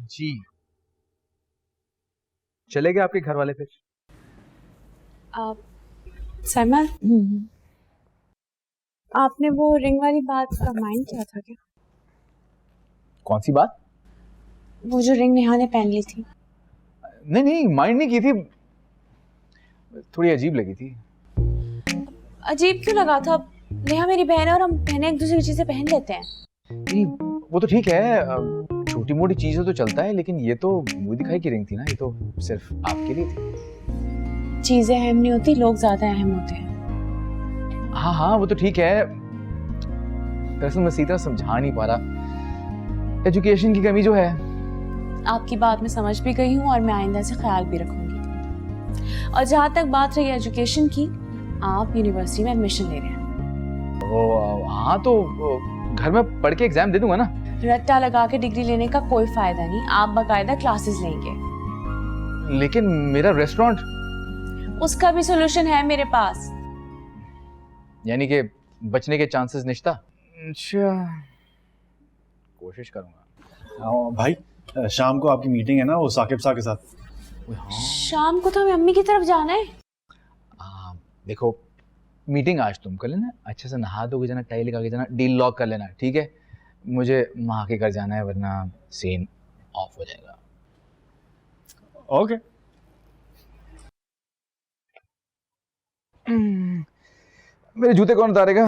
जी चले गए आपके घर वाले फिर? सलमान, आपने वो रिंग वाली बात का माइंड किया था क्या? कौन सी बात? वो जो रिंग नेहा ने पहन ली थी। नहीं नहीं, माइंड नहीं की थी, थोड़ी अजीब लगी थी। अजीब क्यों लगा था? नेहा मेरी बहन है और हम बहनें एक दूसरे की चीजें पहन लेते हैं। नहीं वो तो ठीक है, छोटी मोटी चीजें तो चलता है, लेकिन ये तो मुंह दिखाई की रिंग थी ना, ये तो सिर्फ आपके लिए थी। चीजें अहम नहीं होती, लोग ज्यादा अहम होते हैं। हाँ हाँ वो तो ठीक है, दरअसल मैं सीधा समझा नहीं पा रहा, एजुकेशन की कमी जो है। आपकी बात मैं समझ भी गई हूँ और मैं आइंदा से ख्याल भी रखूंगी। और जहाँ तक बात रही एजुकेशन की, आप यूनिवर्सिटी में एडमिशन ले रहे हैं। हाँ तो घर में पढ़ के एग्जाम दे दूंगा ना। रट्टा लगा के डिग्री लेने का कोई फायदा नहीं, आप बाकायदा क्लासेस लेंगे। लेकिन मेरा रेस्टोरेंट, उसका भी सोल्यूशन है मेरे पास। यानी कि बचने के चांसेस निश्ता? अच्छा कोशिश करूंगा। भाई शाम को आपकी मीटिंग है ना वो साकिब साहब के साथ? हाँ। शाम को तो हमें अम्मी की तरफ जाना है। देखो मीटिंग आज तुम कर लेना, अच्छे से नहा धो के जाना, टाई लगा के जाना, डील लॉक कर लेना, ठीक है? मुझे माँ के घर जाना है वरना सीन ऑफ हो जाएगा। ओके। मेरे जूते कौन उतारेगा?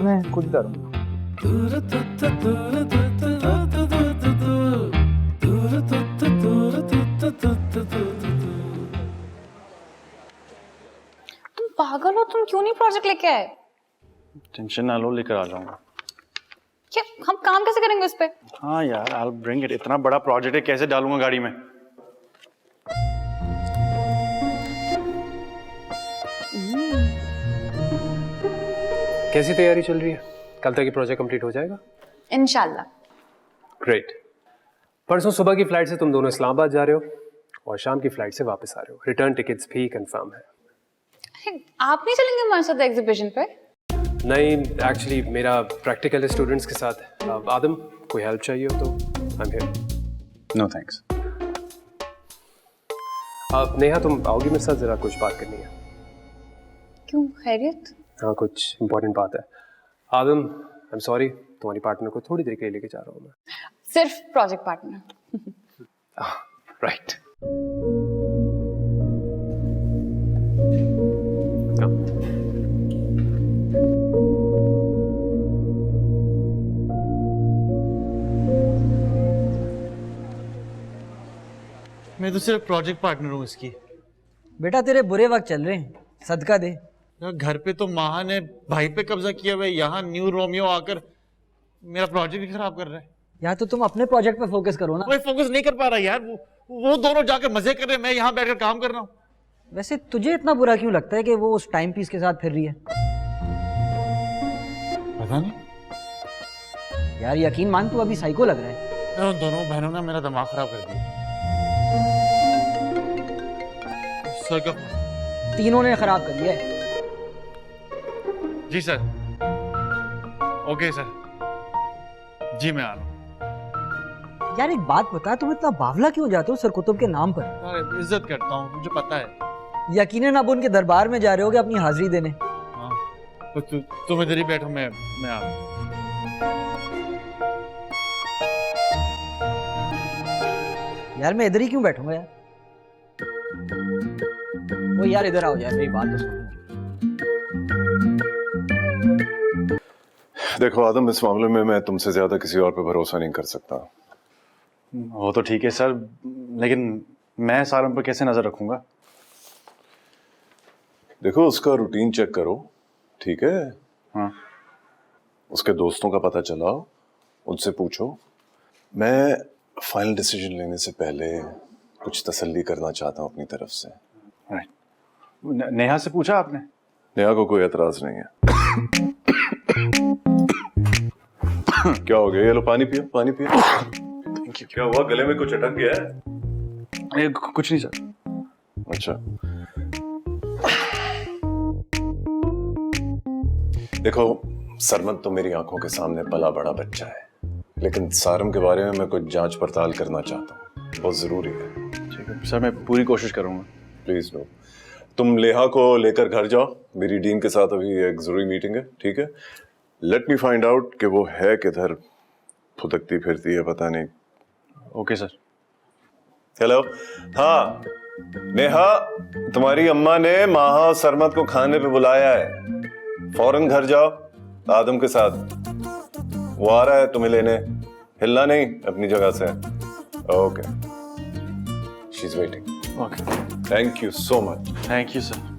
मैं खुद उतारूंगा। तुम पागल हो, तुम क्यों नहीं प्रोजेक्ट लेके आए? टेंशन ना लो, लेकर आ जाऊंगा। क्या हम काम कैसे करेंगे उस पे? हाँ यार, I'll bring it। इतना बड़ा प्रोजेक्ट है, कैसे डालूंगा गाड़ी में? कैसी तैयारी चल रही है? कल तक ये प्रोजेक्ट कंप्लीट हो जाएगा? इंशाल्लाह। ग्रेट। परसों सुबह की फ्लाइट से तुम दोनों इस्लामाबाद जा रहे हो और शाम की फ्लाइट से वापस आ रहे हो। रिटर्न टिकट्स भी कंफर्म है। आप नहीं चलेंगे हमारे साथ एग्जीबिशन पे? नहीं, एक्चुअली मेरा प्रैक्टिकल है स्टूडेंट्स के साथ। आदम, कोई हेल्प चाहिए हो तो I am here. No thanks. Neha, तुम आओगी मेरे साथ? जरा कुछ बात करनी है। क्यों, खैरियत? हाँ, कुछ इंपॉर्टेंट बात है। आदम, आई एम सॉरी, तुम्हारी पार्टनर को थोड़ी देर के लिए लेके जा रहा हूँ मैं। सिर्फ प्रोजेक्ट पार्टनर? राइट। मैं तो सिर्फ प्रोजेक्ट पार्टनर हूँ इसकी। बेटा तेरे बुरे वक्त चल रहे हैं, सदका दे। यार घर पे तो माहा ने भाई पे कब्जा किया हुआ है, यहाँ न्यू रोमियो आकर मेरा प्रोजेक्ट ही खराब कर रहा है। यार तो तुम अपने प्रोजेक्ट पे फोकस करो ना। कोई फोकस नहीं कर पा रहा यार, वो दोनों जाकर मजे कर रहे हैं, मैं यहाँ बैठकर काम कर रहा हूँ। वैसे तुझे इतना बुरा क्यों लगता है कि वो उस टाइम पीस के साथ फिर रही है? पता नहीं यार यकीन मान, तू अभी साइको लग रहा है। उन दोनों बहनों ने मेरा दिमाग खराब कर दिया। सर का फोन? तीनों ने खराब कर दिया है। जी सर। ओके सर, जी मैं आ रहा हूँ। यार एक बात बता, तुम इतना बावला क्यों जाते हो सर कुतुब के नाम पर? यार इज्जत करता हूँ, मुझे पता है। यकीनन अब उनके दरबार में जा रहे होगे अपनी हाजिरी देने। हाँ तो तुम इधर ही बैठो, मैं आ रहा हूँ। यार मैं इधर ही क्यों बैठूंगा यार? वो यार इधर आओ यार, मेरी बात तो सुनो। देखो आदम, इस मामले में मैं तुमसे ज्यादा किसी और पे भरोसा नहीं कर सकता। वो तो ठीक है सर, लेकिन मैं सारम पर कैसे नजर रखूंगा? देखो उसका रूटीन चेक करो, ठीक है? हाँ। उसके दोस्तों का पता चलाओ, उनसे पूछो। मैं फाइनल डिसीजन लेने से पहले कुछ तसल्ली करना चाहता हूँ अपनी तरफ से। राइट। नेहा से पूछा आपने? नेहा को कोई एतराज नहीं है। क्या हो गया? ये लो पानी पियो, पानी पियो। Thank you. क्या हुआ, गले में कुछ अटक गया है? कुछ नहीं सर। अच्छा, देखो सरमद तो मेरी आंखों के सामने पला बड़ा बच्चा है, लेकिन सारम के बारे में मैं कुछ जांच पड़ताल करना चाहता हूँ, बहुत ज़रूरी है। ठीक है सर, मैं पूरी कोशिश करूँगा। प्लीज़ नो, तुम लेहा को लेकर घर जाओ, मेरी डीन के साथ अभी एक ज़रूरी मीटिंग है, ठीक है? लेट मी फाइंड आउट कि वो है किधर, फुदकती फिरती है पता नहीं। Okay sir. हेलो, हाँ नेहा, तुम्हारी अम्मा ने माहा और सरमत को खाने पे बुलाया है, फौरन घर जाओ आदम के साथ, वो आ रहा है तुम्हें लेने, हिलना नहीं अपनी जगह से। Okay, she is waiting. Okay, thank you so much. Thank you sir.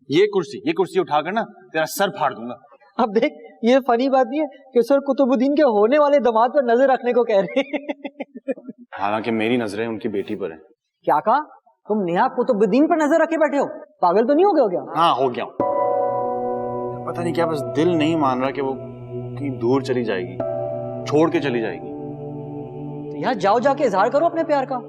ये कुर्सी उठाकर ना तेरा सर फाड़ दूंगा। अब देख, ये फनी बात नहीं है कि सर कुतुबुद्दीन के होने वाले दामाद पर नजर रखने को कह रहे हैं। हालांकि मेरी नजरें उनकी बेटी पर है। क्या कहा? तुम नेहा कुतुबुद्दीन पर नजर रखे बैठे हो? पागल तो नहीं हो गए हो क्या? हाँ हो गया। पता नहीं क्या, बस दिल नहीं मान रहा कि वो कहीं दूर चली जाएगी, छोड़ के चली जाएगी। तो यार जाओ, जाके इजहार करो अपने प्यार का।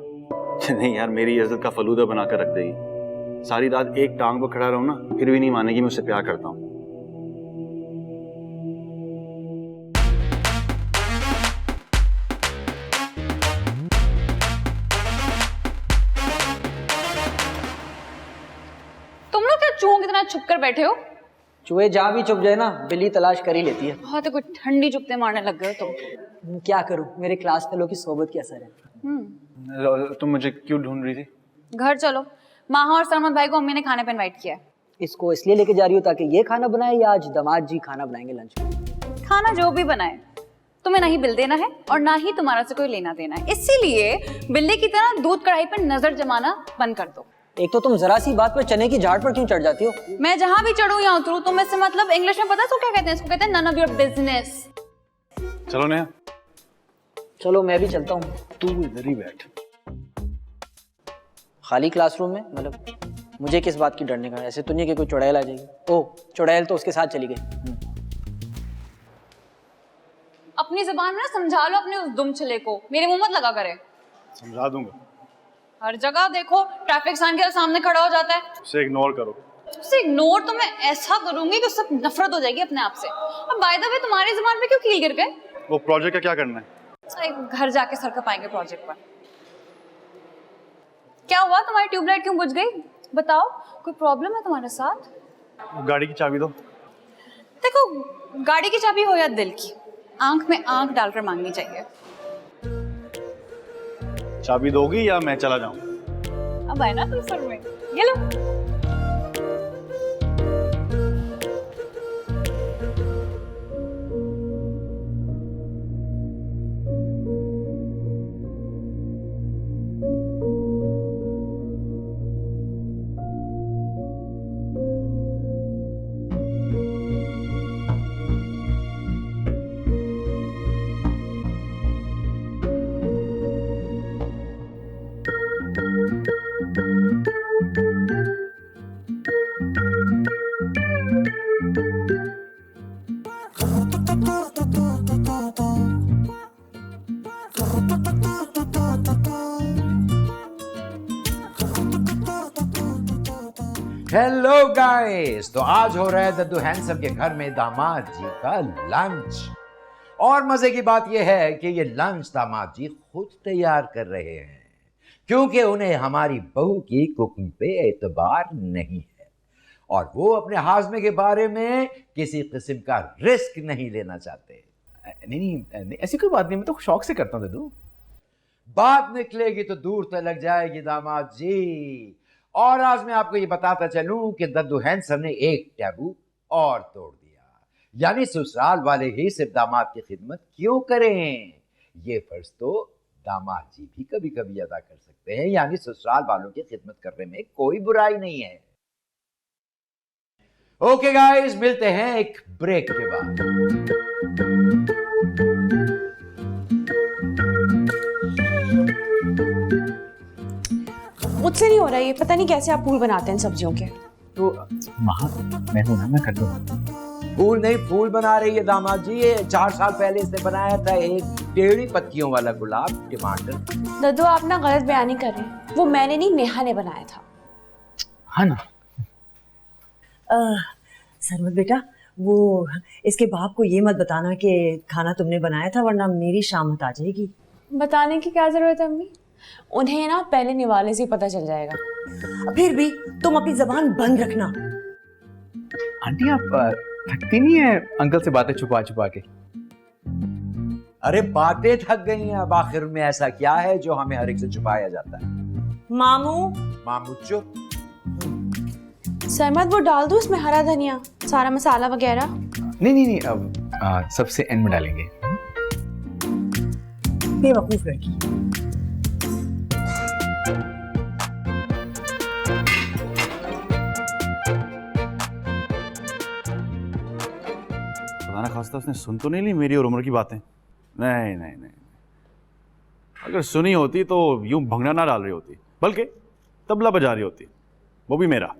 नहीं यार, मेरी इज्जत का फलूदा बनाकर रख देगी। सारी रात एक टांग पर खड़ा रहूं ना, फिर भी नहीं मानेगी मैं उससे प्यार करता हूँ। तुम लोग क्या चूहों की तरह छुप कर बैठे हो? चूहे जहाँ भी छुप जाए ना, बिल्ली तलाश कर ही लेती है। बहुत कुछ ठंडी चुपते मारने लग गए हो तुम। क्या करूं, मेरे क्लास फेलो की सोबत की असर है। तुम मुझे क्यों ढूंढ रही थी? घर चलो, माहा और सरमत भाई को अम्मी ने खाने पे इनवाइट किया है। इसको इसलिए लेके जा रही हो ताकि ये खाना बनाए, या आज दामाद जी खाना बनाएंगे लंच में? खाना जो भी बनाए, तुम्हें नहीं बिल देना है और ना ही तुम्हारा से कोई लेना देना है। इसीलिए बिल्ली की तरह दूध कढ़ाई पर नजर जमाना बंद कर दो। एक तो तुम जरा सी बात पर चने की झाड़ पर क्यों चढ़ जाती हो? मैं जहां भी चढ़ूं या उतरूं, तुम्हें से मतलब इंग्लिश में पता है इसको क्या कहते हैं? इसको कहते हैं नन ऑफ योर बिजनेस। चलो नेहा, चलो मैं भी चलता हूँ। तू इधर ही बैठ। खाली क्लासरूम में, मतलब मुझे किस बात की डरने का? ऐसे तो नहीं कि कोई चुड़ैल आ जाएगी। ओह, चुड़ैल तो उसके साथ चली गई। अपनी जुबान में ना समझा लो अपने उस दुम छले को, मेरे मुंह मत लगा करे। समझा दूंगा। हर जगह देखो ट्रैफिक साइन के सामने खड़ा हो जाता है। उसे इग्नोर करो। उसे इग्नोर तो मैं ऐसा करूंगी कि उससे नफरत हो जाएगी अपने आप से। अब बाय द वे, तुम्हारी जुबान पे क्यों कील गिर गए? वो प्रोजेक्ट का क्या करना है? घर जाके सर कपाएंगे प्रोजेक्ट पर। क्या हुआ, तुम्हारी ट्यूबलाइट क्यों बुझ गई? बताओ, कोई प्रॉब्लम है तुम्हारे साथ? गाड़ी की चाबी दो। देखो, गाड़ी की चाबी हो या दिल की, आंख में आंख डालकर मांगनी चाहिए। चाबी दोगी या मैं चला जाऊं? अब आए ना तुम सर में, ये लो। हेलो गाइस, तो आज हो रहा है दद्दू हैंडसम के घर में दामाद जी का लंच। और मजे की बात यह है कि ये लंच दामाद जी खुद तैयार कर रहे हैं, क्योंकि उन्हें हमारी बहू की कुकिंग पे एतबार नहीं है और वो अपने हाजमे के बारे में किसी किस्म का रिस्क नहीं लेना चाहते। नहीं, ऐसी कोई बात नहीं, मैं तो शौक से करता हूँ दद्दू। बात निकलेगी तो दूर तक जाएगी दामाद जी। और आज मैं आपको ये बताता चलूं कि दद्दू हैंडसम ने एक टैबू और तोड़ दिया, यानी ससुराल वाले ही सिर्फ दामाद की खिदमत क्यों करें, ये फर्ज तो दामाद जी भी कभी कभी अदा कर सकते हैं, यानी ससुराल वालों की खिदमत करने में कोई बुराई नहीं है। ओके गाइस, मिलते हैं एक ब्रेक के बाद। मुझसे नहीं हो रहा ये, पता नहीं कैसे आप फूल बनाते हैं सब्जियों के। तो माँ, मैं हूं ना, मैं कर दूंगा। फूल नहीं, फूल बना रही है दामाद जी। ये 4 साल पहले इसने बनाया था एक टेढ़ी पत्तियों वाला गुलाब टमाटर। दद्दू, आप ना गलत बयानी कर रहे हैं, वो मैंने नहीं, नेहा ने बनाया था। हाँ ना, सरमत बेटा, वो इसके बाप को ये मत बताना कि खाना तुमने बनाया था, वरना मेरी शामत आ जाएगी। बताने की क्या जरूरत है अम्मी? उन्हें ना पहले निवाले से ही पता चल जाएगा। फिर भी तुम अपनी जबान बंद रखना। आंटी आप थकती नहीं है अंकल से बातें छुपा छुपा के? अरे बातें थक गई हैं, अब आखिर में ऐसा क्या है जो हमें हर एक से छुपाया जाता है? मामू, मामू चुप। सरमत वो डाल दो इसमें हरा धनिया, सारा मसाला वगैरह। नहीं अब सबसे एंड में डालेंगे। बेवकूफ लड़की। खुदा ना खास्ता उसने सुन तो नहीं ली मेरी और उम्र की बातें? नहीं नहीं नहीं, अगर सुनी होती तो यूं भंगड़ा ना डाल रही होती, बल्कि तबला बजा रही होती, वो भी मेरा।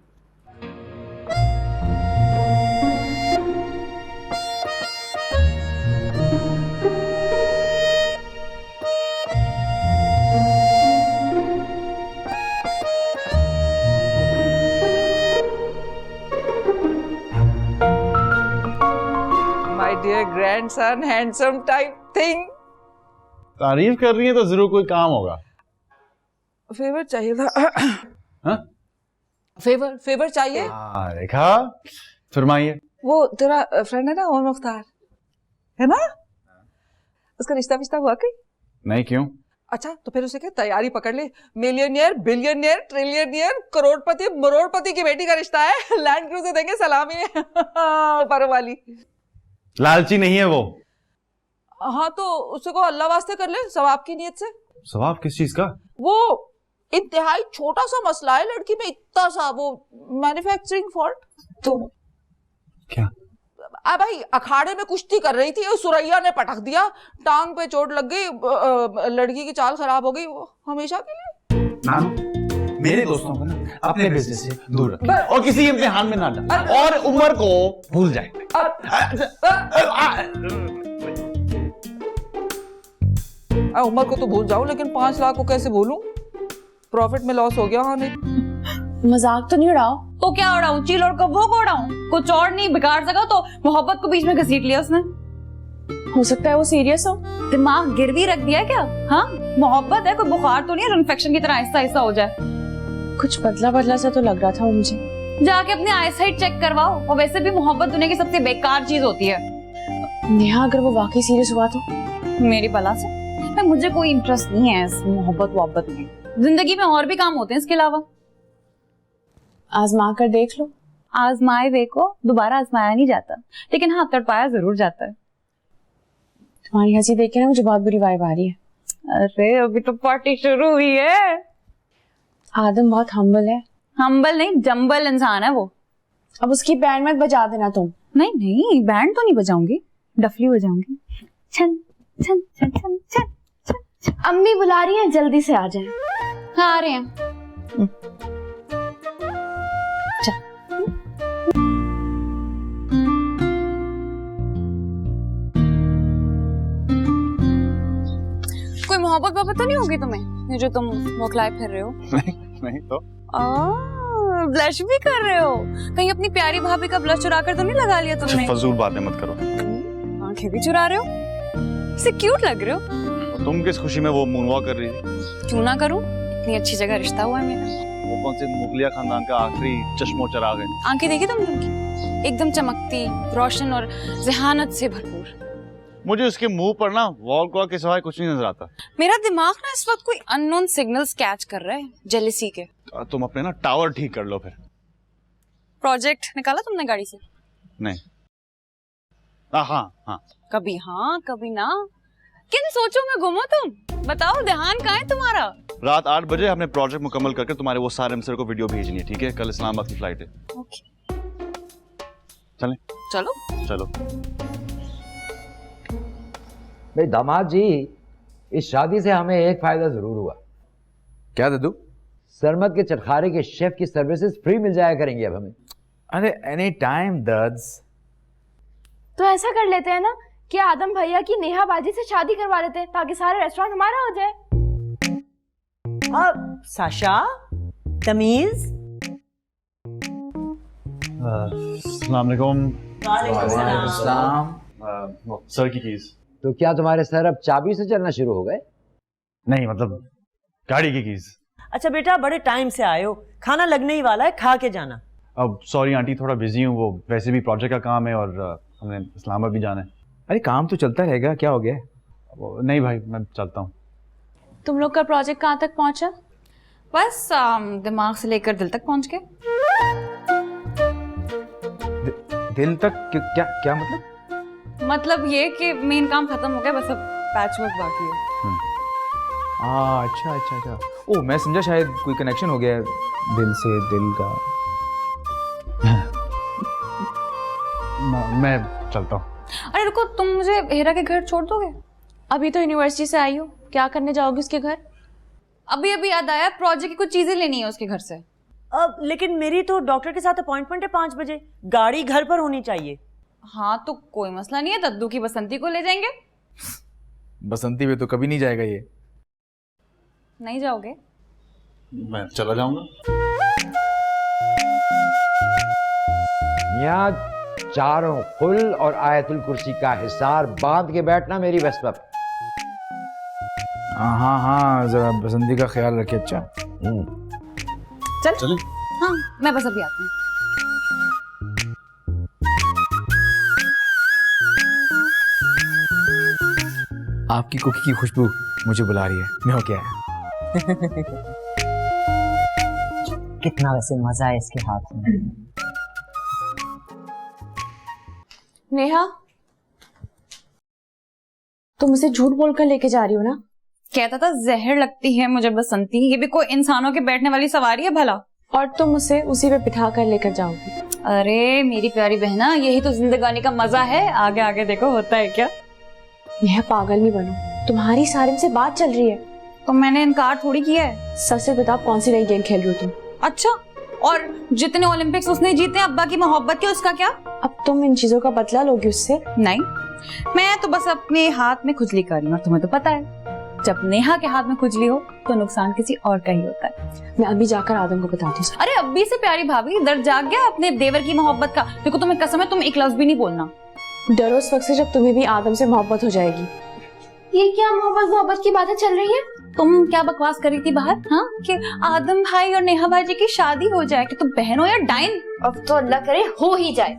My dear grandson, handsome type thing. तारीफ कर रही है तो जरूर कोई काम होगा। फेवर चाहिए था। हाँ? फेवर चाहिए। हाँ देखा, फरमाइए। वो तेरा फ्रेंड है ना और मुख्तार, है ना? उसका रिश्ता विश्ता हुआ कहीं? नहीं, क्यों? अच्छा तो फिर उसे क्या तैयारी पकड़ ले, मिलियनियर, बिलियनियर, ट्रिलियनियर, करोड़पति, मरोड़पति की बेटी का रिश्ता है। लैंड क्रूजर देंगे सलामी ऊपर वाली। लालची नहीं है वो। हाँ तो उसे को अल्लाह वास्ते कर ले, सवाब की नीयत से। सवाब किस चीज का? वो इंतहाई छोटा सा मसला है लड़की में, इतना सा, वो मैन्युफैक्चरिंग फॉल्ट। तो क्या? भाई अखाड़े में कुश्ती कर रही थी, सुरैया ने पटक दिया, टांग पे चोट लग गई, लड़की की चाल खराब हो गई, वो हमेशा के लिए। मेरे दोस्तों को ना अपने बिजनेस से दूर रखें और किसी इम्तिहान में ना डालें और उम्र को भूल जाएं। उम्र को तो भूल जाऊं, लेकिन 5 लाख को कैसे भूलूं? प्रॉफिट में लॉस हो गया। हाँ नहीं मजाक तो नहीं उड़ाओ। तो क्या उड़ाऊं? चील और कब्बों को उड़ाऊं? कुछ और नहीं बिगाड़ सका तो मोहब्बत को बीच में घसीट लिया उसने। हो सकता है वो सीरियस हो। दिमाग गिरवी रख दिया क्या? हाँ मोहब्बत है, कोई बुखार तो नहीं है इन्फेक्शन की तरह आहिस्ता आहिस्ता हो जाए। कुछ बदला बदला सा तो लग रहा था मुझे। जाके अपनी आईसाइट चेक करवाओ, और वैसे भी मोहब्बत दुनिया की सबसे बेकार चीज होती है। नेहा अगर वो वाकई सीरियस हुआ तो? मेरी बला से मुझे कोई इंटरेस्ट नहीं है इस मोहब्बत में। जिंदगी में और भी काम होते हैं इसके अलावा। आजमा कर देख लो। आजमाए वे को दोबारा आजमाया नहीं जाता, लेकिन हाँ तड़पाया जरूर जाता है। तुम्हारी हंसी देख के ना मुझे बहुत बुरी वाइब आ रही है। अरे अभी तो पार्टी शुरू हुई है। आदम बहुत हम्बल है। हम्बल नहीं, जम्बल इंसान है वो। अब उसकी बैंड मत बजा देना तुम। नहीं नहीं बैंड तो नहीं बजाऊंगी, डफली बजाऊंगी। छन छन छन छन छन। अम्मी बुला रही हैं, जल्दी से आ जाएं। हाँ आ रहे हैं। कोई मोहब्बत तो नहीं होगी तुम्हें, ये जो तुम मोखलाए फिर रहे हो? नहीं तो। ब्लश भी कर रहे हो? कहीं अपनी प्यारी भाभी का ब्लश चुरा कर तो नहीं लगा लिया तुमने? फजूल बातें मत करो। आंखें भी चुरा रहे हो? इससे क्यूट लग रहे हो। तुम किस खुशी में वो मूनवॉक कर रही थी? क्यों ना करूं, इतनी अच्छी जगह रिश्ता हुआ है मेरा। वो कौन से मुगलिया खानदान का आखिरी चश्मो चराग है? आंखें देखी तुमने उनकी, एकदम चमकती, रोशन और जहानत से भरपूर। मुझे उसके मुंह पर ना वॉल क्लॉक के सिवाय कुछ नहीं नजर आता। मेरा दिमाग ना इस वक्त कोई अननोन सिग्नल्स कैच कर रहा है, जेलसी के। तुम अपने ना टावर ठीक कर लो फिर। प्रोजेक्ट निकाला तुमने गाड़ी से? नहीं। हाँ हाँ कभी हाँ कभी ना, किन सोचों में घूमो तुम? बताओ ध्यान कहाँ है तुम्हारा? रात 8 बजे हमने प्रोजेक्ट मुकम्मल करके तुम्हारे वो सारे अमसर को वीडियो भेजनी है, ठीक है? कल इस्लामाबाद की फ्लाइट है। ओके चलें? चलो चलो। भाई दामाद जी, इस शादी से हमें एक फायदा जरूर हुआ। क्या दद्दू? सरमत के चटखारे के शेफ की सर्विसेज फ्री मिल जाया करेंगी अब हमें। अरे एनी टाइम दद्स। तो ऐसा कर लेते हैं ना कि आदम भैया की नेहा बाजी से शादी करवा लेते हैं, ताकि सारा रेस्टोरेंट हमारा हो जाए। साशा, तमीज। अस्सलाम वालेकुम। सर की कीज। तो क्या तुम्हारे सर अब चाबी से चलना शुरू हो गए? नहीं, मतलब गाड़ी की कीज। अच्छा बेटा, बड़े टाइम से आए हो, खाना लगने ही वाला है, खा के जाना। अब सॉरी आंटी, थोड़ा बिजी हूँ, वो वैसे भी प्रोजेक्ट का काम है और हमने इस्लामाबाद भी जाना है। अरे काम तो चलता रहेगा, क्या हो गया? नहीं भाई, मैं चलता हूँ। तुम लोग का प्रोजेक्ट कहाँ तक पहुँचा? बस दिमाग से लेकर दिल तक पहुंच गए। दिल तक क्या क्या मतलब? मतलब ये कि मेन काम खत्म हो गया, बस अब पैच वर्क बाकी है। अच्छा अच्छा अच्छा, ओ मैं समझा शायद कोई कनेक्शन हो गया है दिल से दिल का। मैं चलता हूँ। अरे रुको, तुम मुझे हेरा के घर छोड़ दोगे? अभी तो यूनिवर्सिटी से आई हो, क्या करने जाओगी उसके घर? अभी अभी याद आया, प्रोजेक्ट की कुछ चीजें लेनी है उसके घर से। अब लेकिन मेरी तो डॉक्टर के साथ अपॉइंटमेंट है 5 बजे, गाड़ी घर पर होनी चाहिए। हाँ तो कोई मसला नहीं है, दद्दू की बसंती को ले जाएंगे। बसंती में तो कभी नहीं जाएगा ये। नहीं जाओगे? मैं चला जाऊंगा। यहाँ चारों फुल और आयतुल कुर्सी का हिसार बांध के बैठना मेरी बस पर। हाँ हाँ, जरा बसंती का ख्याल रखे। अच्छा चल। हाँ मैं बस अभी आती हूँ। आपकी कुकी की खुशबू मुझे बुला रही है, मैं हो क्या है? कितना वैसे मजा है इसके हाथ में। नेहा, तुम उसे झूठ बोलकर लेके जा रही हो ना? कहता था जहर लगती है मुझे बसंती, ये भी कोई इंसानों के बैठने वाली सवारी है भला? और तुम उसे उसी पे बिठा कर लेकर जाओगी? अरे मेरी प्यारी बहना, यही तो जिंदगानी का मजा है, आगे आगे देखो होता है क्या। नेहा पागल नहीं बनो, तुम्हारी सारिम से बात चल रही है। तो मैंने इनकार थोड़ी किया है। सच से बताओ, कौन सी नई गेम खेल रही हो तुम? अच्छा, और जितने ओलंपिक्स उसने जीते अब्बा की मोहब्बत के, उसका क्या? अब तुम इन चीजों का बदला लोगी उससे? नहीं, मैं तो बस अपने हाथ में खुजली कर रही हूँ, और तुम्हें तो पता है जब नेहा के हाथ में खुजली हो तो नुकसान किसी और का ही होता है। मैं अभी जाकर आदम को बताती हूँ। अरे अब्बी से प्यारी भाभी, दर्द जाग गया अपने देवर की मोहब्बत का? देखो तुम्हें कसम है, तुम एक लफ्ज भी नहीं बोलना। डरो उस वक्त से जब तुम्हें भी आदम से मोहब्बत हो जाएगी। ये क्या मोहब्बत की बातें चल रही है? तुम क्या बकवास कर रही थी बाहर? हाँ, कि आदम भाई और नेहा भाई की शादी हो जाए, कि तुम बहन हो या डाइन? अब तो अल्लाह करे हो ही जाए।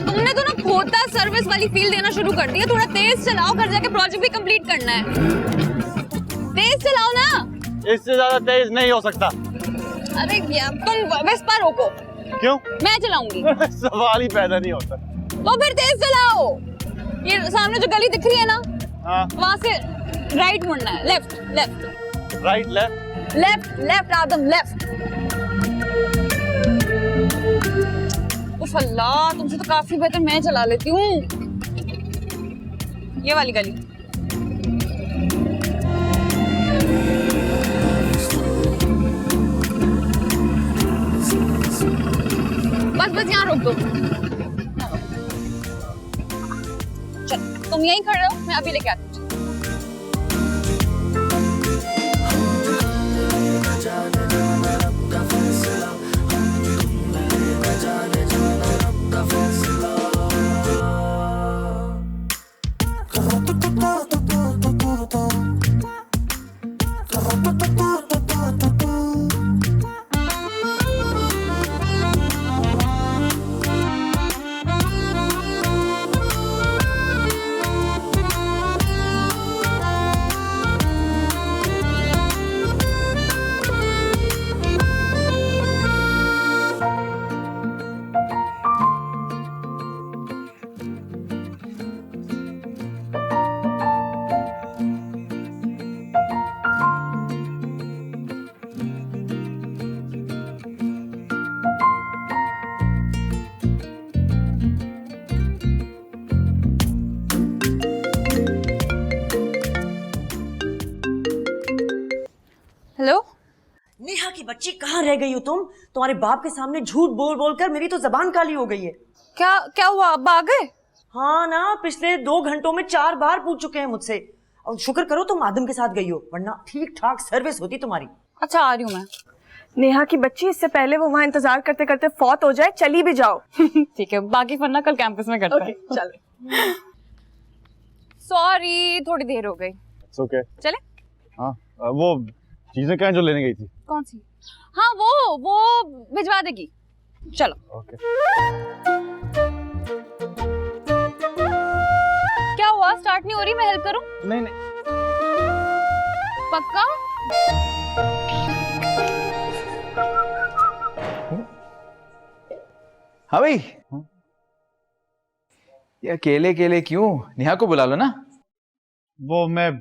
तुमने तो ना खोता सर्विस वाली फील देना शुरू कर दिया। थोड़ा तेज चलाओ, घर जाके प्रोजेक्ट भी कंप्लीट करना है। तेज चलाओ ना। इससे ज्यादा तेज नहीं हो सकता। अरे तुम वेस्पा रोको। क्यों? मैं चलाऊंगी। सवाल ही पैदा नहीं होता। तो फिर तेज चलाओ। ये सामने जो गली दिख रही है ना, हाँ। वहाँ से राइट मुड़ना है। Left left right left left left आदम लेफ्ट। उफ अल्लाह, तुमसे तो काफी बेहतर मैं चला लेती हूँ। ये वाली गली। बस बस यहाँ रोक दो। चल तुम यहीं खड़े रहो, मैं अभी लेके आती हूँ। बच्ची कहाँ रह गई हो तुम? तुम्हारे बाप के सामने झूठ बोल बोल कर मेरी तो जबान काली हो गई है। क्या क्या हुआ, अब्बा आ गए? हाँ ना, पिछले 2 घंटों में 4 बार पूछ चुके हैं मुझसे। और शुक्र करो तुम आदम के साथ गई हो, वरना ठीक ठाक सर्विस होती तुम्हारी। अच्छा आ रही हूँ मैं। नेहा की बच्ची, इससे पहले वो वहाँ इंतजार करते करते फौत हो जाए, चली भी जाओ। ठीक है, बाकी फन्ना कल कैंपस में करते हैं। चलो। सॉरी, थोड़ी देर हो गई। ओके चले? हाँ वो चीजें क्या हैं जो लेने गई थी? कौन सी? हाँ वो भिजवा देगी। चलो। ओके। क्या हुआ, स्टार्ट नहीं हो रही? मैं हेल्प करूं? नहीं नहीं, पक्का? हाँ भाई, ये अकेले अकेले क्यों? नेहा को बुला लो ना। वो मैं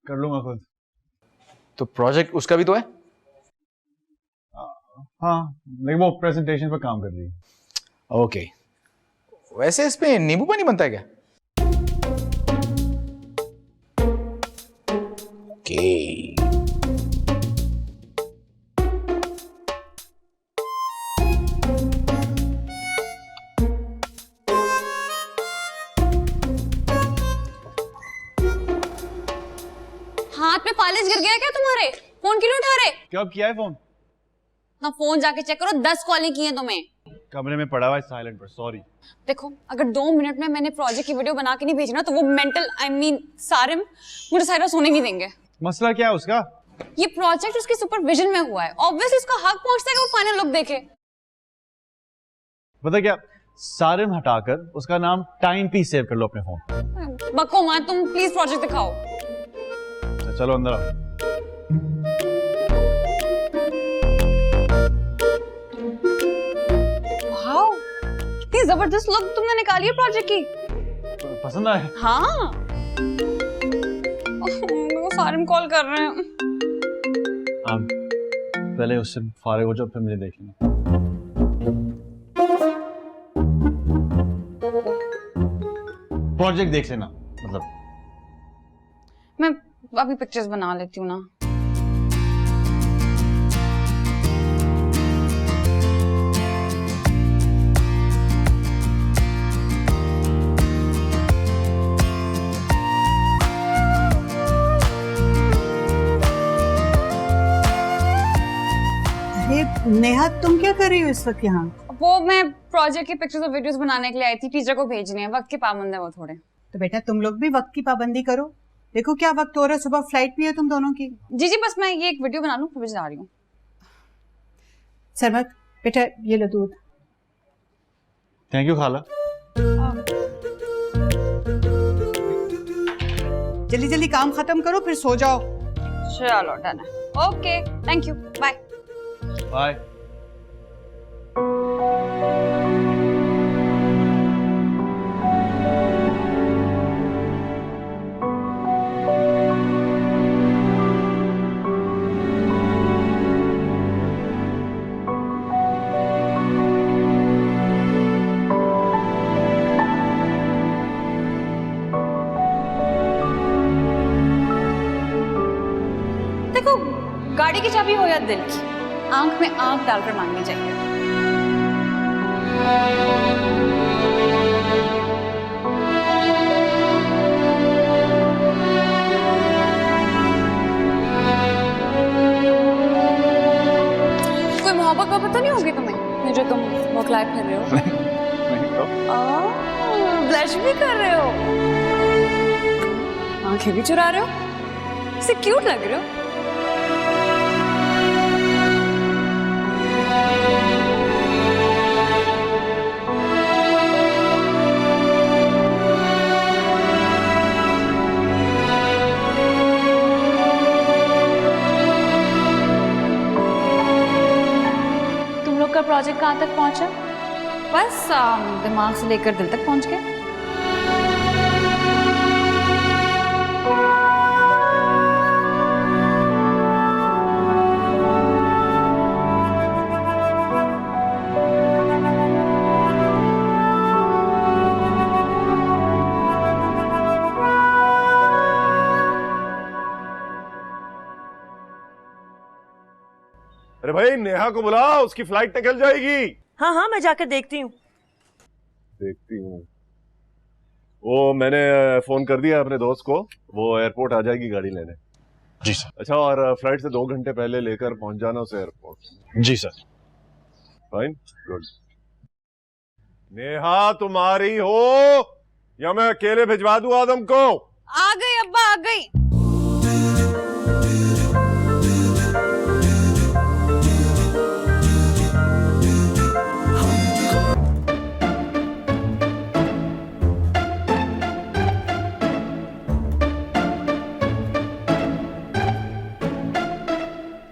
कर लूंगा खुद। तो प्रोजेक्ट उसका भी तो है। हाँ लेकिन वो प्रेजेंटेशन पर काम कर रही है। ओके, वैसे इस पे नींबू पानी बनता है क्या? ओके। हाथ में फालिज गिर गया क्या तुम्हारे? फोन क्यों नहीं उठा रहे? कब किया है फोन? ना फोन जाके चेक करो, 10 कॉलें की हैं तुम्हें। कमरे में पड़ा हुआ है साइलेंट पर, सॉरी। देखो, अगर 2 मिनट में मैंने प्रोजेक्ट की वीडियो बना के नहीं भेजी ना, तो वो मेंटल सारिम मुझे सारा सोने नहीं देंगे। मसला क्या है उसका? ये प्रोजेक्ट उसके सुपरविजन में हुआ है, ऑब्वियसली उसका हक पहुंचता है कि वो फाइनल लुक देखे। पता क्या, सारिम हटाकर उसका नाम टाइम पीस सेव कर लो अपने फोन। बको मां, तुम प्लीज प्रोजेक्ट दिखाओ। चलो अंदर आओ। वाओ, कितनी जबरदस्त लुक तुमने निकाली है प्रोजेक्ट की। पसंद आए? हाँ। वो सारिम कॉल कर रहे हैं। आप पहले उससे फारिग हो जाओ, फिर मुझे देख लेना। प्रोजेक्ट देख लेना, मतलब मैं अभी पिक्चर्स बना लेती हूँ ना। नेहा, तुम क्या कर रही हो इस वक्त यहाँ? वो मैं प्रोजेक्ट की पिक्चर्स और वीडियोस बनाने के लिए आई थी, टीचर को भेजने हैं, वक्त की पाबंद है वो थोड़े। तो बेटा तुम लोग भी वक्त की पाबंदी करो। देखो क्या वक्त हो रहा है, सुबह फ्लाइट भी है तुम दोनों की। जी जी, बस मैं ये एक वीडियो बना लूं, फिर जा रही हूँ। सरमत बेटा, ये लो दूध। थैंक यू खाला। जल्दी जल्दी काम खत्म करो, फिर सो जाओ। चलो डन है। Okay, thank you, bye bye. देखो, गाड़ी की चाबी हो या दिल की, आंख में आंख डालकर मांगनी चाहिए। कोई मोहब्बत का पता नहीं होगी तुम्हें, ये जो तुम बौखलाए फिर रहे हो? नहीं तो ब्लश भी कर रहे हो, आंखें भी चुरा रहे हो, इससे क्यूट लग रहे हो। तुम लोग का प्रोजेक्ट कहाँ तक पहुंचा? बस दिमाग से लेकर दिल तक पहुंच गए। अरे भाई नेहा को बुला, उसकी फ्लाइट निकल जाएगी। हाँ हाँ, मैं जाकर देखती हूँ। देखती हूँ। वो मैंने फोन कर दिया अपने दोस्त को, वो एयरपोर्ट आ जाएगी गाड़ी लेने। जी सर। अच्छा, और फ्लाइट से 2 घंटे पहले लेकर पहुंच जाना उसे एयरपोर्ट। जी सर। Fine, good. नेहा तुम आ रही हो या मैं अकेले भिजवा दूं आदम को? आ गई अब्बा, आ गई।